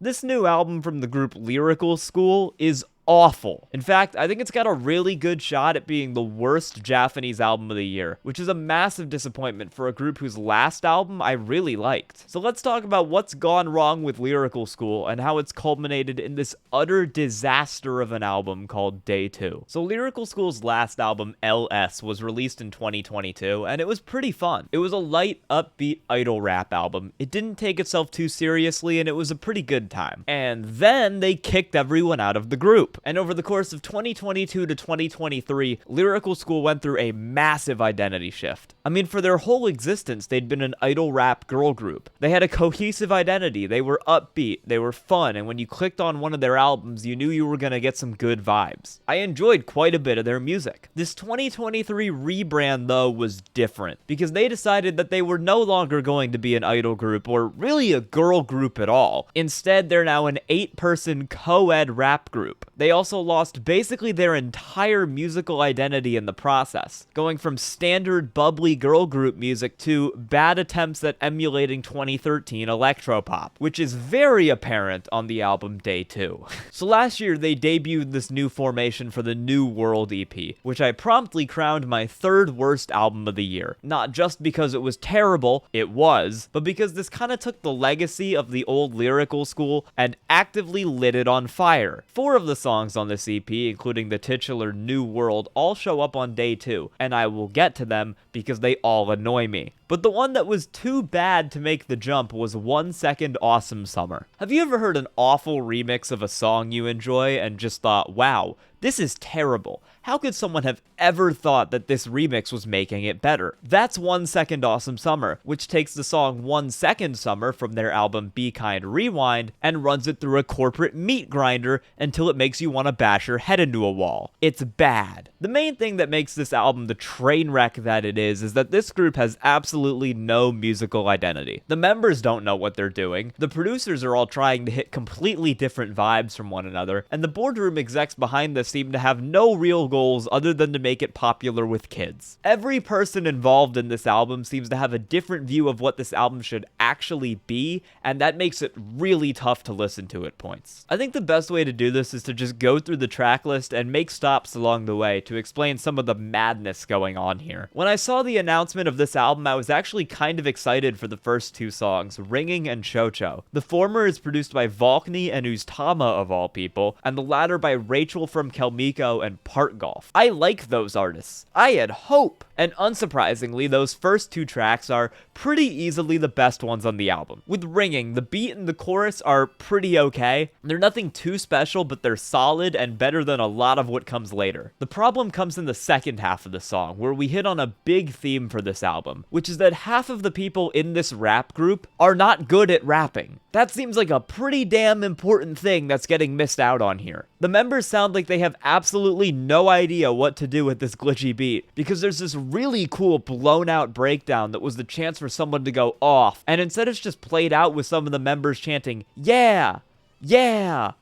This new album from the group Lyrical School is awful. In fact, I think it's got a really good shot at being the worst Japanese album of the year, which is a massive disappointment for a group whose last album I really liked. So let's talk about what's gone wrong with Lyrical School and how it's culminated in this utter disaster of an album called Day 2. So Lyrical School's last album, LS, was released in 2022, and it was pretty fun. It was a light, upbeat idol rap album. It didn't take itself too seriously, and it was a pretty good time. And then they kicked everyone out of the group. And over the course of 2022 to 2023, Lyrical School went through a massive identity shift. I mean, for their whole existence, they'd been an idol rap girl group. They had a cohesive identity, they were upbeat, they were fun, and when you clicked on one of their albums, you knew you were gonna get some good vibes. I enjoyed quite a bit of their music. This 2023 rebrand, though, was different, because they decided that they were no longer going to be an idol group, or really a girl group at all. Instead, they're now an 8-person co-ed rap group. They also lost basically their entire musical identity in the process, going from standard bubbly girl group music to bad attempts at emulating 2013 electropop, which is very apparent on the album Day 2. So last year they debuted this new formation for the New World EP, which I promptly crowned my 3rd worst album of the year. Not just because it was terrible, it was, but because this kind of took the legacy of the old Lyrical School and actively lit it on fire. 4 of the songs on this EP, including the titular New World, all show up on Day 2, and I will get to them because they all annoy me. But the one that was too bad to make the jump was 1 Second Awesome Summer. Have you ever heard an awful remix of a song you enjoy and just thought, wow, this is terrible? How could someone have ever thought that this remix was making it better? That's 1 Second Awesome Summer, which takes the song 1 Second Summer from their album Be Kind Rewind and runs it through a corporate meat grinder until it makes you want to bash your head into a wall. It's bad. The main thing that makes this album the train wreck that it is that this group has absolutely no musical identity. The members don't know what they're doing, the producers are all trying to hit completely different vibes from one another, and the boardroom execs behind this seem to have no real goals other than to make it popular with kids. Every person involved in this album seems to have a different view of what this album should actually be, and that makes it really tough to listen to at points. I think the best way to do this is to just go through the track list and make stops along the way to explain some of the madness going on here. When I saw the announcement of this album, I was actually kind of excited for the first 2 songs, Ringing and Cho-Cho. The former is produced by Volkny and Uztama of all people, and the latter by Rachel from Kelmiko and Part Golf. I like those artists. I had hope. And unsurprisingly, those first 2 tracks are pretty easily the best ones on the album. With Ringing, the beat and the chorus are pretty okay. They're nothing too special, but they're solid and better than a lot of what comes later. The problem comes in the second half of the song, where we hit on a big theme for this album, which is that half of the people in this rap group are not good at rapping. That seems like a pretty damn important thing that's getting missed out on here. The members sound like they have absolutely no idea what to do with this glitchy beat, because there's this really cool blown out breakdown that was the chance for someone to go off, and instead it's just played out with some of the members chanting, yeah, yeah,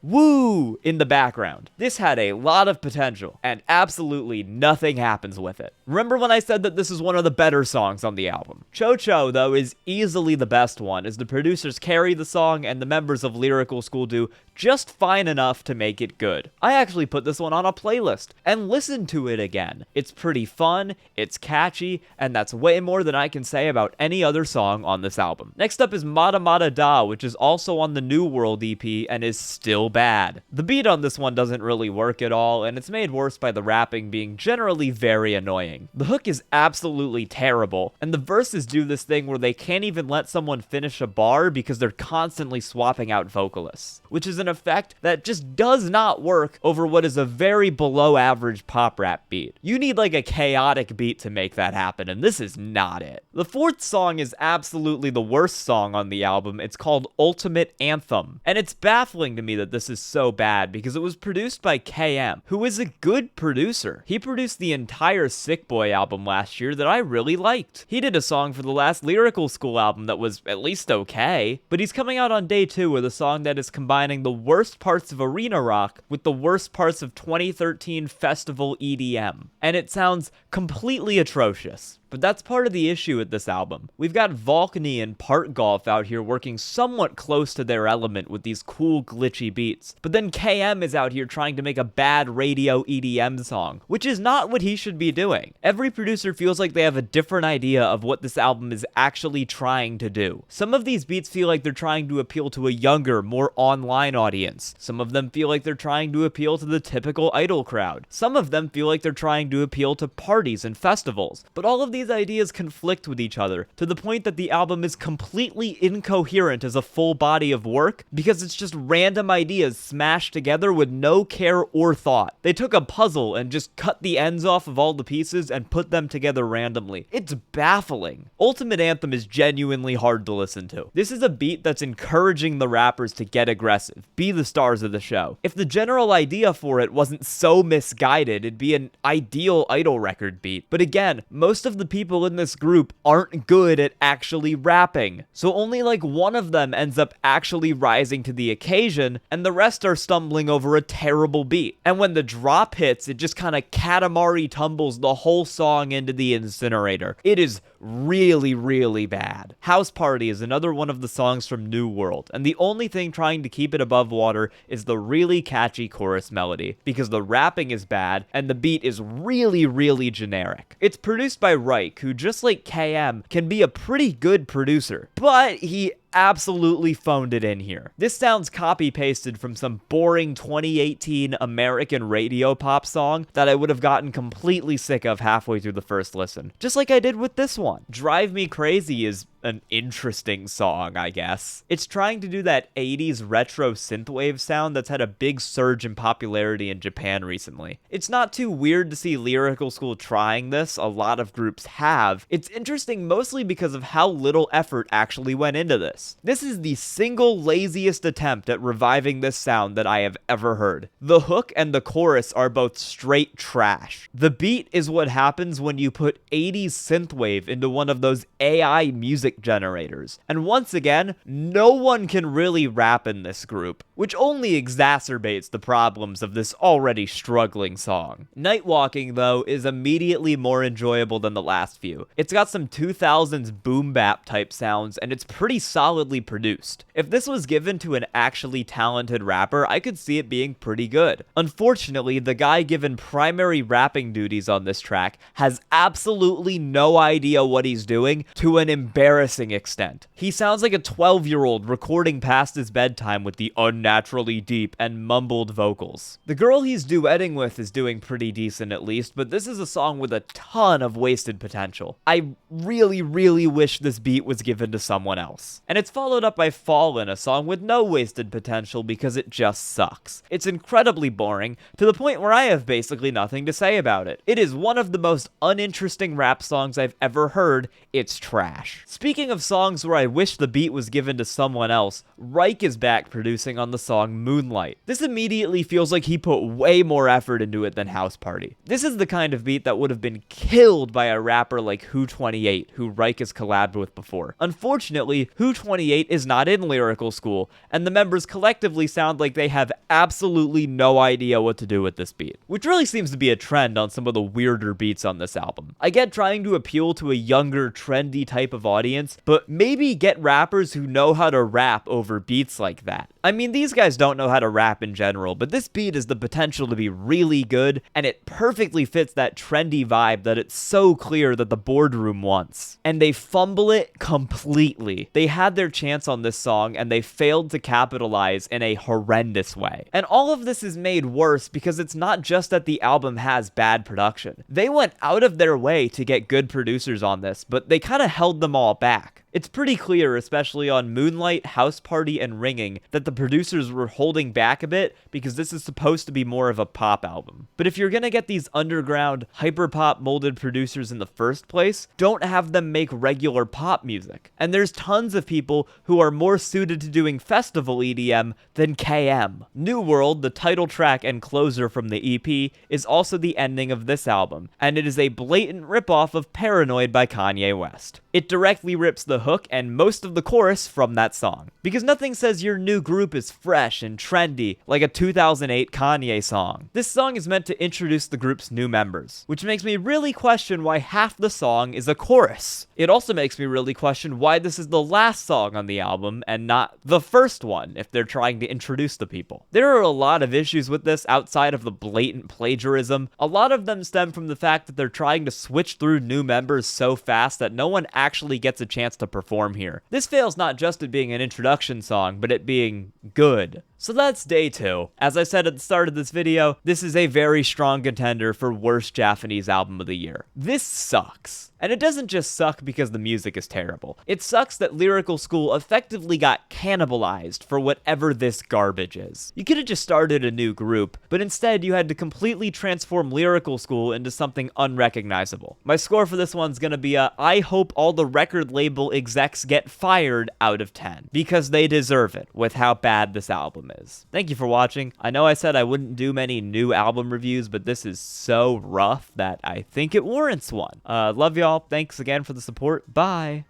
woo in the background. This had a lot of potential, and absolutely nothing happens with it. Remember when I said that this is one of the better songs on the album? Cho-Cho, though, is easily the best one, as the producers carry the song and the members of Lyrical School do just fine enough to make it good. I actually put this one on a playlist and listened to it again. It's pretty fun, it's catchy, and that's way more than I can say about any other song on this album. Next up is MADA MADA Da, which is also on the New World EP and is still bad. The beat on this one doesn't really work at all, and it's made worse by the rapping being generally very annoying. The hook is absolutely terrible, and the verses do this thing where they can't even let someone finish a bar because they're constantly swapping out vocalists, which is an effect that just does not work over what is a very below average pop rap beat. You need like a chaotic beat to make that happen, and this is not it. The 4th song is absolutely the worst song on the album. It's called Ultimate Anthem, and it's baffling to me that this is so bad because it was produced by KM, who is a good producer. He produced the entire Sick Boy album last year that I really liked. He did a song for the last Lyrical School album that was at least okay, but he's coming out on Day 2 with a song that is combining the worst parts of arena rock with the worst parts of 2013 festival EDM, and it sounds completely atrocious. But that's part of the issue with this album. We've got Valkny and Part Golf out here working somewhat close to their element with these cool glitchy beats, but then KM is out here trying to make a bad radio EDM song, which is not what he should be doing. Every producer feels like they have a different idea of what this album is actually trying to do. Some of these beats feel like they're trying to appeal to a younger, more online audience. Some of them feel like they're trying to appeal to the typical idol crowd. Some of them feel like they're trying to appeal to parties and festivals. But all of these ideas conflict with each other, to the point that the album is completely incoherent as a full body of work, because it's just random ideas smashed together with no care or thought. They took a puzzle and just cut the ends off of all the pieces and put them together randomly. It's baffling. Ultimate Anthem is genuinely hard to listen to. This is a beat that's encouraging the rappers to get aggressive, be the stars of the show. If the general idea for it wasn't so misguided, it'd be an ideal idol record beat. But again, most of the people in this group aren't good at actually rapping, so only like one of them ends up actually rising to the occasion, and the rest are stumbling over a terrible beat. And when the drop hits, it just kind of Katamari tumbles the whole song into the incinerator. It is really, really bad. House Party is another one of the songs from New World, and the only thing trying to keep it above water is the really catchy chorus melody, because the rapping is bad and the beat is really, really generic. It's produced by Reich, who just like KM can be a pretty good producer, but he absolutely phoned it in here. This sounds copy-pasted from some boring 2018 American radio pop song that I would have gotten completely sick of halfway through the first listen, just like I did with this one. Drive Me Crazy is an interesting song, I guess. It's trying to do that 80s retro synthwave sound that's had a big surge in popularity in Japan recently. It's not too weird to see Lyrical School trying this, a lot of groups have. It's interesting mostly because of how little effort actually went into this. This is the single laziest attempt at reviving this sound that I have ever heard. The hook and the chorus are both straight trash. The beat is what happens when you put 80s synthwave into one of those AI music generators. And once again, no one can really rap in this group, which only exacerbates the problems of this already struggling song. Night Walking, though, is immediately more enjoyable than the last few. It's got some 2000s boom bap type sounds, and it's pretty solidly produced. If this was given to an actually talented rapper, I could see it being pretty good. Unfortunately, the guy given primary rapping duties on this track has absolutely no idea what he's doing to an embarrassing extent. He sounds like a 12-year-old recording past his bedtime with the unnaturally deep and mumbled vocals. The girl he's duetting with is doing pretty decent at least, but this is a song with a ton of wasted potential. I really, really wish this beat was given to someone else. And it's followed up by Fallin, a song with no wasted potential because it just sucks. It's incredibly boring, to the point where I have basically nothing to say about it. It is one of the most uninteresting rap songs I've ever heard. It's trash. Speaking of songs where I wish the beat was given to someone else, Reich is back producing on the song Moonlight. This immediately feels like he put way more effort into it than House Party. This is the kind of beat that would have been killed by a rapper like Who28, who Reich has collabed with before. Unfortunately, Who28 is not in Lyrical School, and the members collectively sound like they have absolutely no idea what to do with this beat, which really seems to be a trend on some of the weirder beats on this album. I get trying to appeal to a younger, trendy type of audience, but maybe get rappers who know how to rap over beats like that. I mean, these guys don't know how to rap in general, but this beat has the potential to be really good, and it perfectly fits that trendy vibe that it's so clear that the boardroom wants. And they fumble it completely. They had their chance on this song, and they failed to capitalize in a horrendous way. And all of this is made worse because it's not just that the album has bad production. They went out of their way to get good producers on this, but they kind of held them all back. It's pretty clear, especially on Moonlight, House Party, and Ringing, that the producers were holding back a bit because this is supposed to be more of a pop album. But if you're gonna get these underground, hyperpop molded producers in the first place, don't have them make regular pop music. And there's tons of people who are more suited to doing festival EDM than KM. New World, the title track and closer from the EP, is also the ending of this album, and it is a blatant ripoff of Paranoid by Kanye West. It directly rips the hook and most of the chorus from that song. Because nothing says your new group group is fresh and trendy, like a 2008 Kanye song. This song is meant to introduce the group's new members, which makes me really question why half the song is a chorus. It also makes me really question why this is the last song on the album and not the first one if they're trying to introduce the people. There are a lot of issues with this outside of the blatant plagiarism. A lot of them stem from the fact that they're trying to switch through new members so fast that no one actually gets a chance to perform here. This fails not just at being an introduction song, but at being good. So that's day 2. As I said at the start of this video, this is a very strong contender for worst Japanese album of the year. This sucks. And it doesn't just suck because the music is terrible. It sucks that Lyrical School effectively got cannibalized for whatever this garbage is. You could have just started a new group, but instead you had to completely transform Lyrical School into something unrecognizable. My score for this one's gonna be a I hope all the record label execs get fired out of 10, because they deserve it with how bad this album is. Thank you for watching. I know I said I wouldn't do many new album reviews, but this is so rough that I think it warrants one. Love y'all. Thanks again for the support. Bye.